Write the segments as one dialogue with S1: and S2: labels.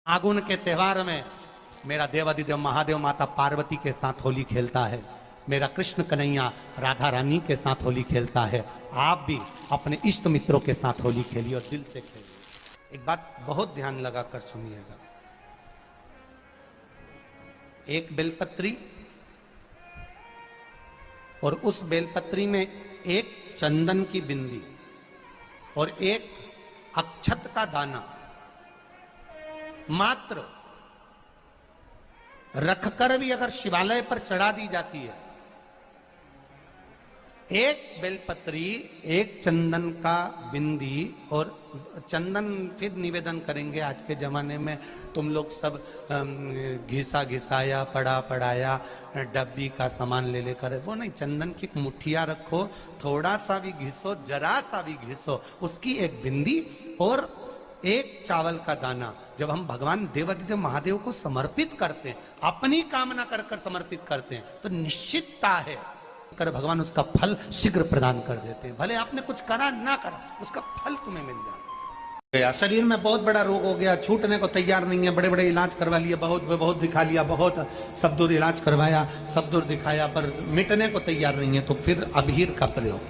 S1: फागुन के त्योहार में मेरा देवादिदेव महादेव माता पार्वती के साथ होली खेलता है, मेरा कृष्ण कन्हैया राधा रानी के साथ होली खेलता है। आप भी अपने इष्ट मित्रों के साथ होली खेलिए और दिल से खेलिए। एक बात बहुत ध्यान लगाकर सुनिएगा, एक बेलपत्री और उस बेलपत्री में एक चंदन की बिंदी और एक अक्षत का दाना मात्र रखकर भी अगर शिवालय पर चढ़ा दी जाती है, एक बेलपत्री एक चंदन का बिंदी और चंदन फिर निवेदन करेंगे। आज के जमाने में तुम लोग सब घिसा घिसाया पड़ा पड़ाया डब्बी का सामान ले लेकर, वो नहीं, चंदन की मुठ्ठियां रखो, थोड़ा सा भी घिसो, जरा सा भी घिसो, उसकी एक बिंदी और एक चावल का दाना। जब हम भगवान देवादिदेव महादेव को समर्पित करते हैं, अपनी कामना कर कर समर्पित करते हैं, तो निश्चितता है कर भगवान उसका फल शीघ्र प्रदान कर देते हैं। भले आपने कुछ करा ना करा, उसका फल तुम्हें मिल जाए। शरीर में बहुत बड़ा रोग हो गया, छूटने को तैयार नहीं है, बड़े बड़े इलाज करवा लिए, बहुत दिखा लिया, बहुत सब दूर इलाज करवाया, सब दूर दिखाया, पर मिटने को तैयार नहीं है, तो फिर अबीर का प्रयोग,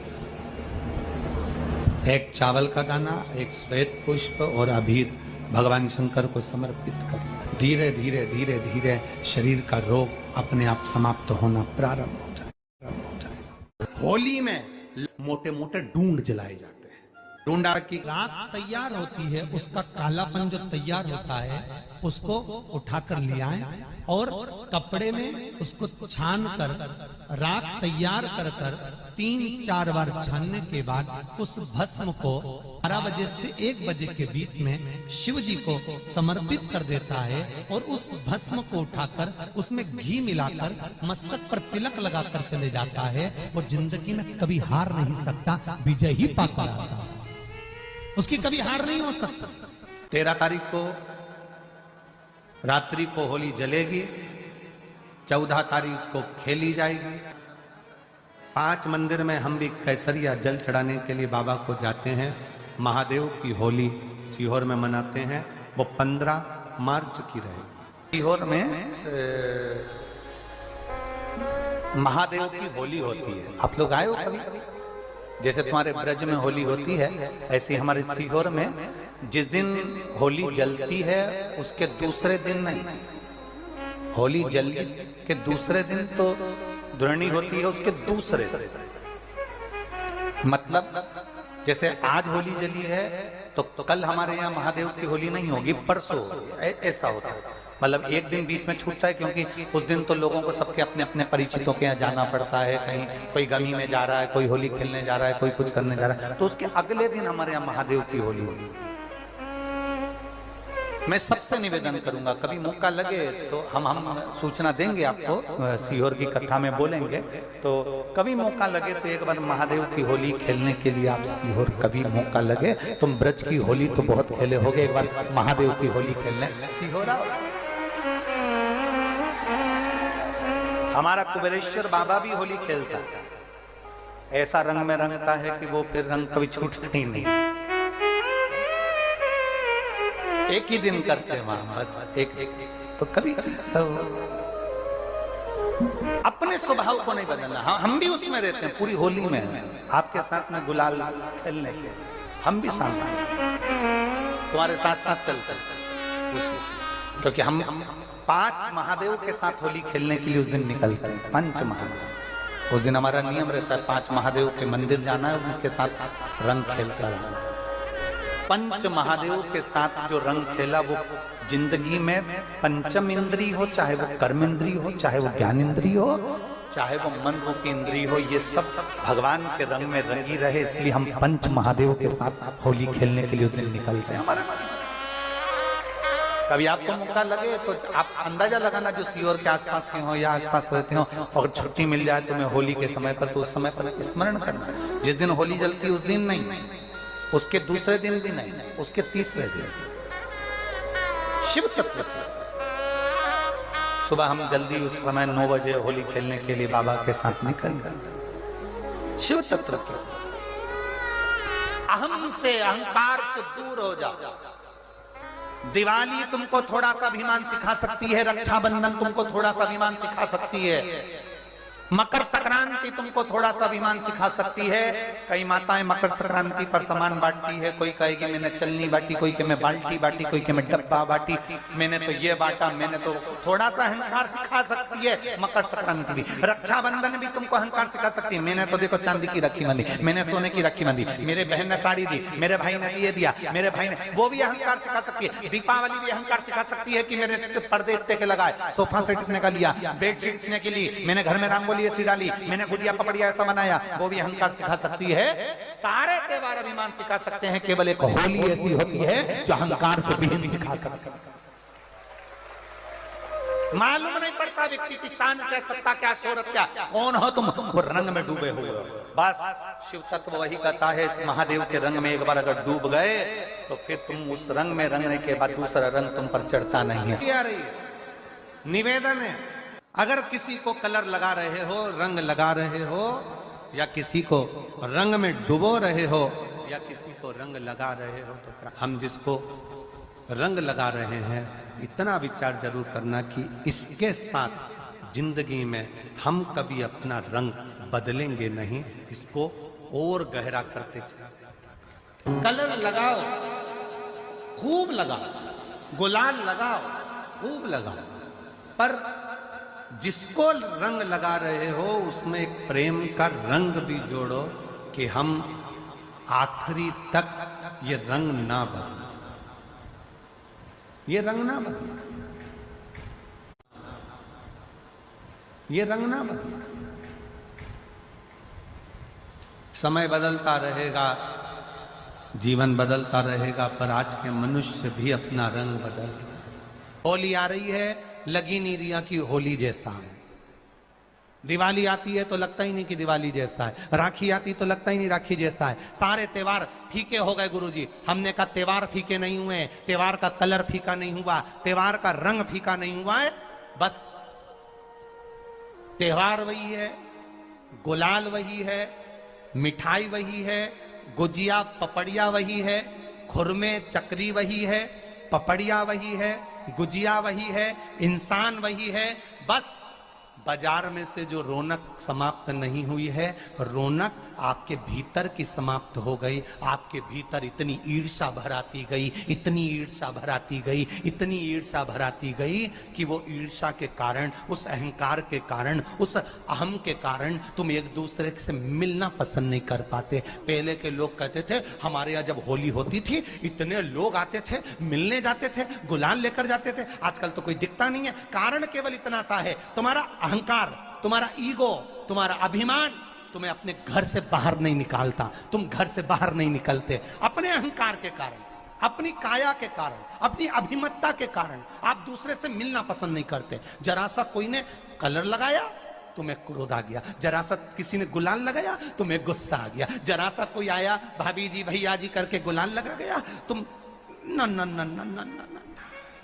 S1: एक चावल का दाना, एक श्वेत पुष्प और अबीर भगवान शंकर को समर्पित कर, धीरे धीरे धीरे धीरे शरीर का रोग अपने आप समाप्त होना प्रारंभ हो जाए। होली में मोटे मोटे डूंड जलाए जाते हैं। डूंडा की राख तैयार होती है, उसका कालापन जो तैयार होता है उसको उठाकर ले आए और कपड़े में उसको छान कर राख तैयार कर कर 3-4 बार छानने के बाद उस भस्म को 12 बजे से 1 बजे के बीच में शिव जी को समर्पित कर देता है और उस भस्म को उठाकर उसमें घी मिलाकर मस्तक पर तिलक लगाकर चले जाता है। वो जिंदगी में कभी हार नहीं सकता, विजय ही पाकर आता है, उसकी कभी हार नहीं हो सकता। 13 तारीख को रात्रि को होली जलेगी, 14 तारीख को खेली जाएगी। 5 मंदिर में हम भी केसरिया जल चढ़ाने के लिए बाबा को जाते हैं। महादेव की होली सीहोर में मनाते हैं, वो 15 मार्च की रहेगी। सीहोर में महादेव की होली होती है। आप लोग आए हो कभी? जैसे तुम्हारे ब्रज में होली होती है, ऐसे हमारे सीहोर में जिस दिन होली जलती है उसके दूसरे दिन नहीं, होली जल के दूसरे दिन तो द्रोणी होती है, उसके दूसरे मतलब जैसे आज होली जली है तो कल हमारे यहाँ महादेव की होली नहीं होगी, परसों ऐसा होता है। मतलब एक दिन बीच में छूटता है, क्योंकि उस दिन तो लोगों को सबके अपने अपने परिचितों के यहाँ जाना पड़ता है, कहीं कोई गमी में जा रहा है, कोई होली खेलने जा रहा है, कोई कुछ करने जा रहा है, तो उसके अगले दिन हमारे यहाँ महादेव की होली होगी। मैं सबसे निवेदन करूंगा, कभी मौका लगे तो हम सूचना देंगे आपको, सीहोर की कथा में बोलेंगे, तो कभी मौका लगे तो एक बार महादेव की होली खेलने के लिए आप सीहोर कभी मौका लगे, तुम ब्रज की होली तो बहुत खेले होगे, एक बार महादेव की होली खेलने सीहोर आओ। हमारा कुबेरेश्वर बाबा भी होली खेलता है, ऐसा रंग में रंगता है कि वो फिर रंग कभी छूटता ही नहीं। एक ही दिन करते हैं वहां, बस एक तो कभी अपने स्वभाव को नहीं बदलना। हम भी उसमें रहते हैं, पूरी होली में आपके साथ में गुलाल खेलने के हम भी साथ तुम्हारे साथ साथ चलते हैं, क्योंकि हम 5 महादेव के साथ होली खेलने के लिए उस दिन निकलते हैं। 5 महादेव, उस दिन हमारा नियम रहता है 5 महादेव के मंदिर जाना है, उनके साथ रंग खेलकर आना। 5 महादेव के साथ जो रंग खेला वो जिंदगी में पंचम इंद्री हो, चाहे वो कर्म इंद्री हो, चाहे वो ज्ञान इंद्री हो, चाहे वो मन रूपी इंद्री हो, ये सब भगवान के रंग में रंगी रहे, इसलिए हम 5 महादेव के साथ होली खेलने के लिए उस दिन निकलते हैं। कभी आपको मौका लगे तो आप अंदाजा लगाना, जो सीहोर के आसपास के हो या आसपास रहते हो, और छुट्टी मिल जाए तुम्हें होली के समय पर, तो उस समय पर स्मरण करना, जिस दिन होली जलती उस दिन नहीं, उसके दूसरे दिन भी नहीं, उसके तीसरे दिन शिव तत्व। सुबह हम जल्दी उस समय 9 बजे होली खेलने के लिए बाबा के साथ निकल गए। शिव तत्व अहम से, अहंकार से दूर हो जाओ, दिवाली तुमको थोड़ा सा अभिमान सिखा सकती है, रक्षाबंधन तुमको थोड़ा सा अभिमान सिखा सकती है, मकर संक्रांति तुमको थोड़ा सा अभिमान सिखा सकती है। कई माताएं मकर संक्रांति पर सामान बांटती है, कोई कहेगी मैंने चलनी बांटी, कोई कहे मैं बाल्टी बांटी, कोई कहे मैं डब्बा बांटी, मैंने तो ये बांटा, मैंने तो थोड़ा सा अहंकार सिखा सकती है मकर संक्रांति भी। रक्षाबंधन भी तुमको अहंकार सिखा सकती है, मैंने तो देखो चांदी की राखी बांधी, मैंने सोने की राखी बांधी, मेरे बहन ने साड़ी दी, मेरे भाई ने ये दिया, मेरे भाई ने, वो भी अहंकार सिखा सकती है। दीपावली भी अहंकार सिखा सकती है कि मेरे पर्दे इतने के लगाए, सोफा सेट इतने का लिया, बेडशीट इतने के लिए, मैंने घर में रंगोली ऐसी डाली, मैंने गुजिया पपड़िया ऐसा बनाया, वो भी अहंकार सिखा सकती है। सारे त्योहार अभिमान सिखा सकते हैं, केवल एक होली ऐसी होती है जो अहंकार से विहीन सिखा सकती है। मालूम नहीं पड़ता व्यक्ति की शान क्या, सत्ता क्या, शोहरत क्या, कौन हो तुम, वो रंग में डूबे हुए हो। बस शिव तत्व वही कहता है, इस महादेव के रंग में एक बार अगर डूब गए तो फिर तुम उस रंग में रंगने के बाद दूसरा रंग तुम पर चढ़ता नहीं है। क्या रही निवेदन है, अगर किसी को कलर लगा रहे हो, रंग लगा रहे हो, या किसी को रंग में डुबो रहे हो, या किसी को रंग लगा रहे हो, तो हम जिसको रंग लगा रहे हैं इतना विचार जरूर करना कि इसके साथ जिंदगी में हम कभी अपना रंग बदलेंगे नहीं, इसको और गहरा करते चले। कलर लगाओ, खूब लगाओ, गुलाल लगाओ, खूब लगाओ, पर जिसको रंग लगा रहे हो उसमें एक प्रेम का रंग भी जोड़ो कि हम आखिरी तक ये रंग ना बदले, ये रंग ना बदले, ये रंग ना बदले। समय बदलता रहेगा, जीवन बदलता रहेगा, पर आज के मनुष्य भी अपना रंग बदल। होली आ रही है, लगी नहीं रिया की होली जैसा है। दिवाली आती है तो लगता ही नहीं कि दिवाली जैसा है, राखी आती तो लगता ही नहीं राखी जैसा है। सारे त्योहार फीके हो गए गुरुजी। हमने कहा त्योहार फीके नहीं हुए, त्योहार का कलर फीका नहीं हुआ, त्योहार का रंग फीका नहीं हुआ है, बस त्योहार वही है, गुलाल वही है, मिठाई वही है, गुजिया पपड़िया वही है, खुरमे चकरी वही है, पपड़िया वही है, गुजिया वही है, इंसान वही है। बस बाजार में से जो रौनक समाप्त नहीं हुई है, रौनक आपके भीतर की समाप्त हो गई। आपके भीतर इतनी ईर्ष्या भराती गई, इतनी ईर्ष्या भराती गई, इतनी ईर्ष्या भराती गई कि वो ईर्ष्या के कारण, उस अहंकार के कारण, उस अहम के कारण तुम एक दूसरे से मिलना पसंद नहीं कर पाते। पहले के लोग कहते थे हमारे यहाँ जब होली होती थी इतने लोग आते थे, मिलने जाते थे, गुलाल लेकर जाते थे। आजकल तो कोई दिखता नहीं है। कारण केवल इतना सा है, तुम्हारा अहंकार, तुम्हारा ईगो, तुम्हारा अभिमान तुम्हें अपने घर से बाहर नहीं निकालता। तुम घर से बाहर नहीं निकलते अपने अहंकार के कारण, अपनी काया के कारण, अपनी अभिमतता के कारण। आप दूसरे से मिलना पसंद नहीं करते। जरा सा कोई ने कलर लगाया तुम्हें क्रोध आ गया, जरा सा किसी ने गुलाल लगाया तुम्हें गुस्सा आ गया, जरा सा कोई आया भाभी जी भैया जी करके गुलाल लगा गया, तुम न न न न न न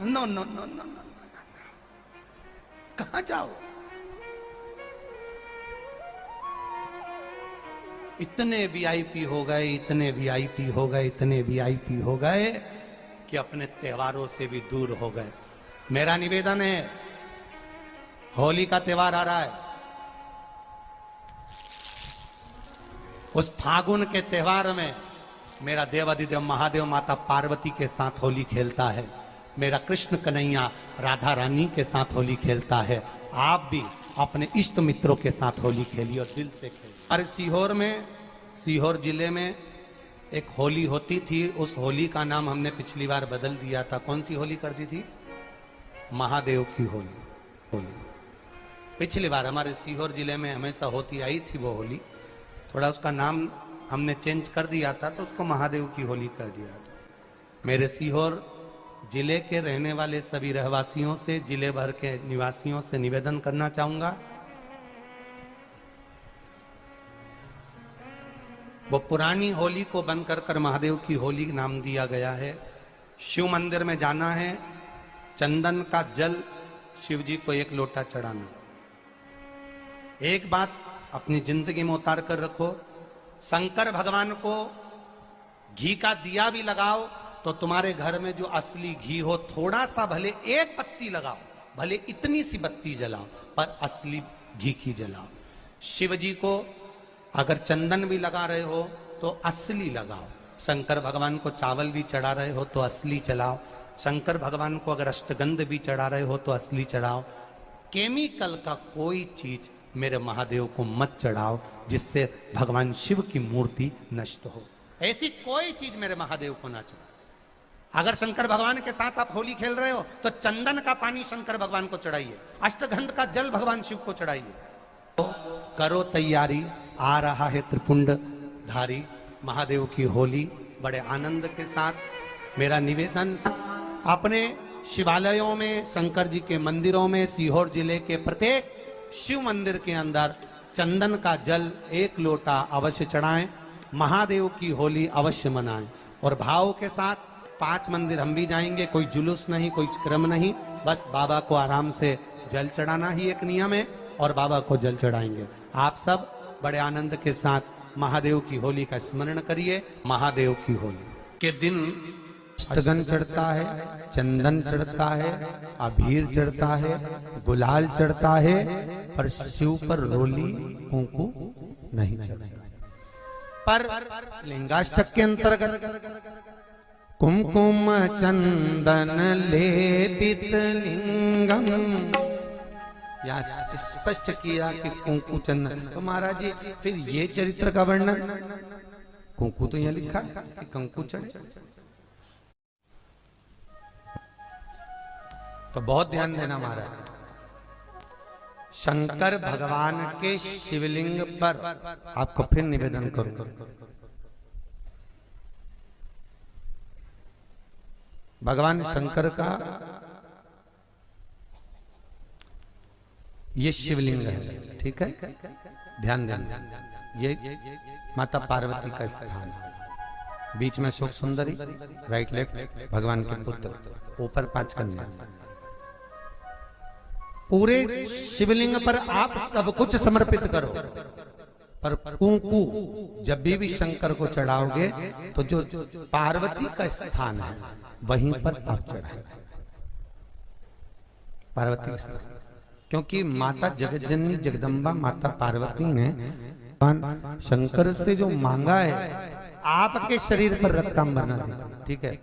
S1: न न न न। कहां जाओ? इतने वीआईपी हो गए, इतने वीआईपी हो गए, इतने वीआईपी हो गए कि अपने त्योहारों से भी दूर हो गए। मेरा निवेदन है, होली का त्योहार आ रहा है, उस फागुन के त्योहार में मेरा देवाधिदेव महादेव माता पार्वती के साथ होली खेलता है, मेरा कृष्ण कन्हैया राधा रानी के साथ होली खेलता है। आप भी अपने इष्ट मित्रों के साथ होली खेलिए और दिल से खेलिए। अरे सीहोर में, सीहोर जिले में एक होली होती थी, उस होली का नाम हमने पिछली बार बदल दिया था। कौन सी होली कर दी थी? महादेव की होली। पिछली बार हमारे सीहोर जिले में हमेशा होती आई थी वो होली, थोड़ा उसका नाम हमने चेंज कर दिया था, तो उसको महादेव की होली कर दिया था। मेरे सीहोर जिले के रहने वाले सभी रहवासियों से, जिले भर के निवासियों से निवेदन करना चाहूंगा, वो पुरानी होली को बंद कर महादेव की होली नाम दिया गया है। शिव मंदिर में जाना है, चंदन का जल शिव जी को 1 लोटा चढ़ाना। एक बात अपनी जिंदगी में उतार कर रखो, शंकर भगवान को घी का दिया भी लगाओ तो तुम्हारे घर में जो असली घी हो, थोड़ा सा भले एक पत्ती लगाओ, भले इतनी सी बत्ती जलाओ, पर असली घी की जलाओ। शिव जी को अगर चंदन भी लगा रहे हो तो असली लगाओ। शंकर भगवान को चावल भी चढ़ा रहे हो तो असली चढ़ाओ। शंकर भगवान को अगर अष्टगंध भी चढ़ा रहे हो तो असली चढ़ाओ। केमिकल का कोई चीज मेरे महादेव को मत चढ़ाओ जिससे भगवान शिव की मूर्ति नष्ट हो। ऐसी कोई चीज मेरे महादेव को ना चढ़ाओ। अगर शंकर भगवान के साथ आप होली खेल रहे हो तो चंदन का पानी शंकर भगवान को चढ़ाइए, अष्टगंध का जल भगवान शिव को चढ़ाइए। तो करो तैयारी, आ रहा है त्रिपुंड धारी महादेव की होली। बड़े आनंद के साथ मेरा निवेदन, अपने शिवालयों में, शंकर जी के मंदिरों में, सीहोर जिले के प्रत्येक शिव मंदिर के अंदर चंदन का जल 1 लोटा अवश्य चढ़ाएं। महादेव की होली अवश्य मनाएं और भाव के साथ 5 मंदिर हम भी जाएंगे। कोई जुलूस नहीं, कोई क्रम नहीं, बस बाबा को आराम से जल चढ़ाना ही एक नियम है और बाबा को जल चढ़ाएंगे। आप सब बड़े आनंद के साथ महादेव की होली का स्मरण करिए। महादेव की होली के दिन अष्टगंध चढ़ता है, चंदन चढ़ता है, अबीर चढ़ता है, गुलाल चढ़ता है, पर शिव पर रोली कुंकू नहीं चढ़ता। पर लिंगाष्टक के अंतर्गत कुमकुम चंदन लेपित लिंगम, या स्पष्ट किया कि कुंकू चंदन। तो महाराज जी फिर ये चरित्र का वर्णन, कुंकू तो यहाँ लिखा है कि कंकु चढ़े, तो बहुत ध्यान देना महाराज। शंकर भगवान के शिवलिंग पर आपको फिर निवेदन करूंगा, भगवान शंकर का ये शिवलिंग है, ठीक है, ध्यान देना। ये माता पार्वती का स्थान है, बीच में सुख सुंदरी, राइट लेफ्ट भगवान के पुत्र, ऊपर 5 कन्या। पूरे शिवलिंग पर आप सब कुछ समर्पित करो, पर कुंकू जब भी शंकर को चढ़ाओगे तो जो पार्वती का स्थान है वहीं पर आप चढ़ाए, पार्वती का स्थान। क्योंकि माता जगज्जननी जगदम्बा माता पार्वती ने शंकर से जो मांगा है, आपके शरीर पर रक्तांबर ना दे, ठीक है,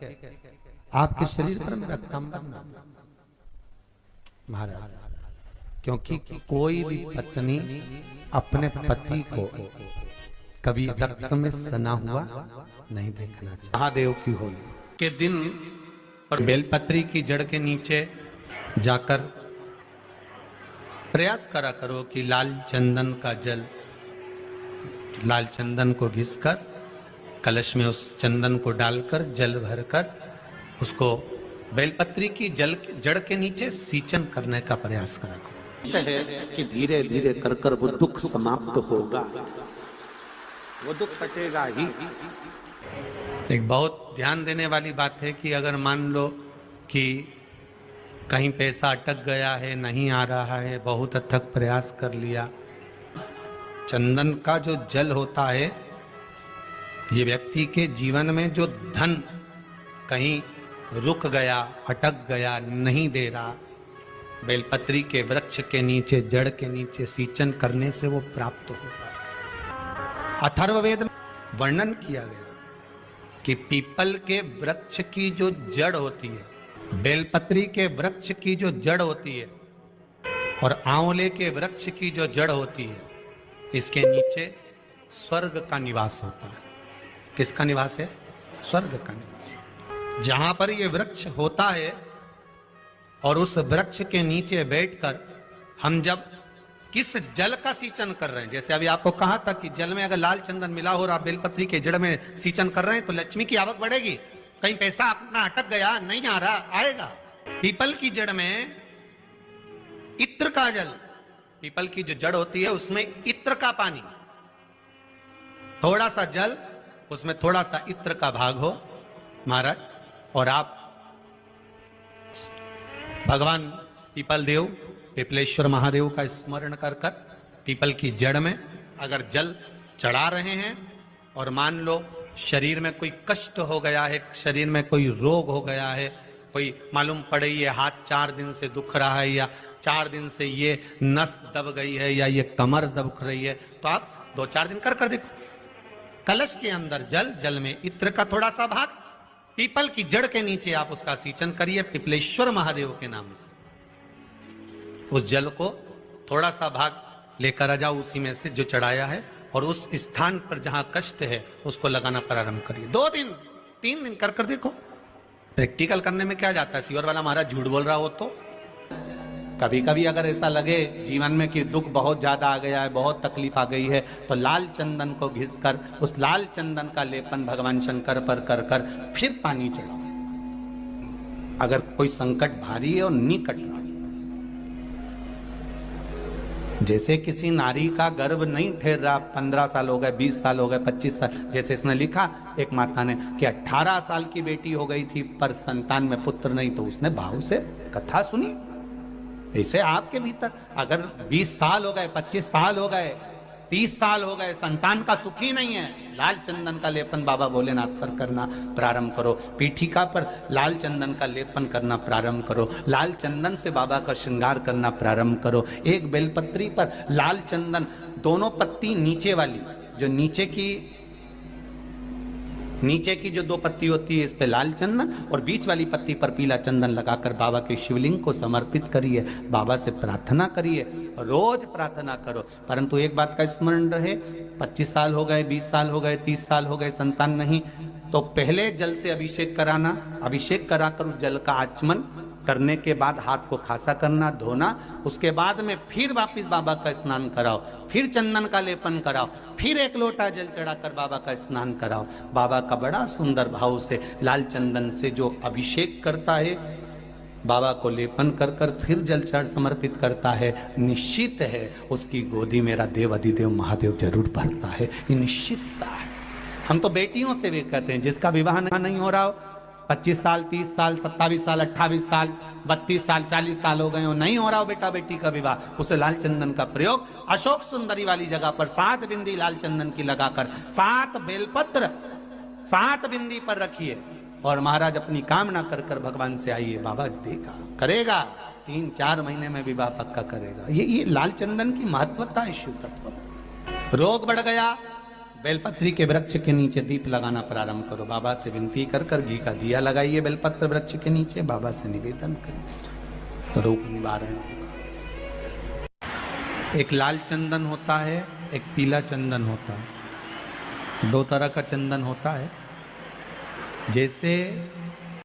S1: आपके शरीर पर मैं रक्तांबर ना दे महाराज। क्योंकि कोई भी पत्नी अपने पति को कभी रक्त में सना हुआ नहीं देखना चाहिए। महादेव की होली के दिन पर बेलपत्री की जड़ के नीचे जाकर प्रयास करा करो कि लाल चंदन का जल, लाल चंदन को घिसकर कलश में उस चंदन को डालकर जल भरकर उसको बेलपत्री की जड़ के नीचे सींचन करने का प्रयास करा करो। है कि धीरे धीरे कर कर वो दुख समाप्त होगा, वो दुख कटेगा ही। एक बहुत ध्यान देने वाली बात है कि अगर मान लो कि कहीं पैसा अटक गया है, नहीं आ रहा है, बहुत अथक प्रयास कर लिया, चंदन का जो जल होता है ये व्यक्ति के जीवन में जो धन कहीं रुक गया, अटक गया, नहीं दे रहा, बेलपत्री के वृक्ष के नीचे, जड़ के नीचे सींचन करने से वो प्राप्त होता है। अथर्ववेद में वर्णन किया गया कि पीपल के वृक्ष की जो जड़ होती है, बेलपत्री के वृक्ष की जो जड़ होती है और आंवले के वृक्ष की जो जड़ होती है, इसके नीचे स्वर्ग का निवास होता है। किसका निवास है? स्वर्ग का निवास। जहां पर ये वृक्ष होता है और उस वृक्ष के नीचे बैठकर हम जब किस जल का सींचन कर रहे हैं, जैसे अभी आपको कहा था कि जल में अगर लाल चंदन मिला हो और आप बेलपत्री के जड़ में सींचन कर रहे हैं तो लक्ष्मी की आवक बढ़ेगी। कहीं पैसा अपना अटक गया, नहीं आ रहा, आएगा। पीपल की जड़ में इत्र का जल, पीपल की जो जड़ होती है उसमें इत्र का पानी, थोड़ा सा जल, उसमें थोड़ा सा इत्र का भाग हो महाराज, और आप भगवान पीपल देव, पिपलेश्वर महादेव का स्मरण कर कर पीपल की जड़ में अगर जल चढ़ा रहे हैं और मान लो शरीर में कोई कष्ट हो गया है, शरीर में कोई रोग हो गया है, कोई मालूम पड़े ये हाथ 4 दिन से दुख रहा है, या 4 दिन से ये नस दब गई है, या ये कमर दब रही है, तो आप 2-4 दिन कर देखो। कलश के अंदर जल, जल में इत्र का थोड़ा सा भाग, पीपल की जड़ के नीचे आप उसका सिंचन करिए पिपलेश्वर महादेव के नाम से। उस जल को थोड़ा सा भाग लेकर आ जाओ उसी में से जो चढ़ाया है, और उस स्थान पर जहां कष्ट है उसको लगाना प्रारंभ करिए। 2 दिन 3 दिन कर देखो। प्रैक्टिकल करने में क्या जाता है, सीवर वाला महाराज झूठ बोल रहा हो तो। कभी कभी अगर ऐसा लगे जीवन में कि दुख बहुत ज्यादा आ गया है, बहुत तकलीफ आ गई है, तो लाल चंदन को घिस कर उस लाल चंदन का लेपन भगवान शंकर पर कर कर फिर पानी चढ़ाओ। अगर कोई संकट भारी है और निकट रहा, जैसे किसी नारी का गर्भ नहीं ठहर रहा, 15 साल हो गए, 20 साल हो गए, 25 साल, जैसे इसने लिखा एक माता ने कि 18 साल की बेटी हो गई थी पर संतान में पुत्र नहीं, तो उसने भाव से कथा सुनी। ऐसे आपके भीतर अगर 20 साल हो गए, 25 साल हो गए, 30 साल हो गए, संतान का सुख ही नहीं है, लाल चंदन का लेपन बाबा भोलेनाथ पर करना प्रारंभ करो। पीठिका पर लाल चंदन का लेपन करना प्रारंभ करो। लाल चंदन से बाबा का श्रृंगार करना प्रारंभ करो। एक बेलपत्री पर लाल चंदन, दोनों पत्ती नीचे वाली, जो नीचे की जो 2 पत्ती होती है इस पे लाल चंदन, और बीच वाली पत्ती पर पीला चंदन लगाकर बाबा के शिवलिंग को समर्पित करिए। बाबा से प्रार्थना करिए, रोज प्रार्थना करो। परंतु एक बात का स्मरण रहे, 25 साल हो गए, 20 साल हो गए, 30 साल हो गए, संतान नहीं, तो पहले जल से अभिषेक कराना। अभिषेक कराकर उस जल का आचमन करने के बाद हाथ को खासा करना, धोना। उसके बाद में फिर वापिस बाबा का स्नान कराओ, फिर चंदन का लेपन कराओ, फिर 1 लोटा जल चढ़ाकर बाबा का स्नान कराओ। बाबा का बड़ा सुंदर भाव से लाल चंदन से जो अभिषेक करता है, बाबा को लेपन कर कर फिर जल चढ़ समर्पित करता है, निश्चित है उसकी गोदी मेरा देव अधिदेव महादेव जरूर भरता है। ये निश्चितता है। हम तो बेटियों से भी कहते हैं, जिसका विवाह नहीं हो रहा हो, 25 साल, 30 साल, 27 साल, 28 साल, 32 साल, 40 साल हो गए हो, नहीं हो रहा हो बेटा बेटी का विवाह, उसे लाल चंदन का प्रयोग अशोक सुंदरी वाली जगह पर 7 बिंदी लाल चंदन की लगाकर 7 बेलपत्र 7 बिंदी पर रखिए, और महाराज अपनी कामना कर कर भगवान से आइए। बाबा देगा, करेगा, 3-4 महीने में विवाह पक्का करेगा। ये लाल चंदन की महत्वता है शिव तत्व। रोग बढ़ गया, बेलपत्री के वृक्ष के नीचे दीप लगाना प्रारंभ करो। बाबा से विनती कर कर घी का दिया लगाइए बेलपत्र वृक्ष के नीचे, बाबा से निवेदन करिए, रोग निवारण। एक लाल चंदन होता है, एक पीला चंदन होता है, 2 तरह का चंदन होता है। जैसे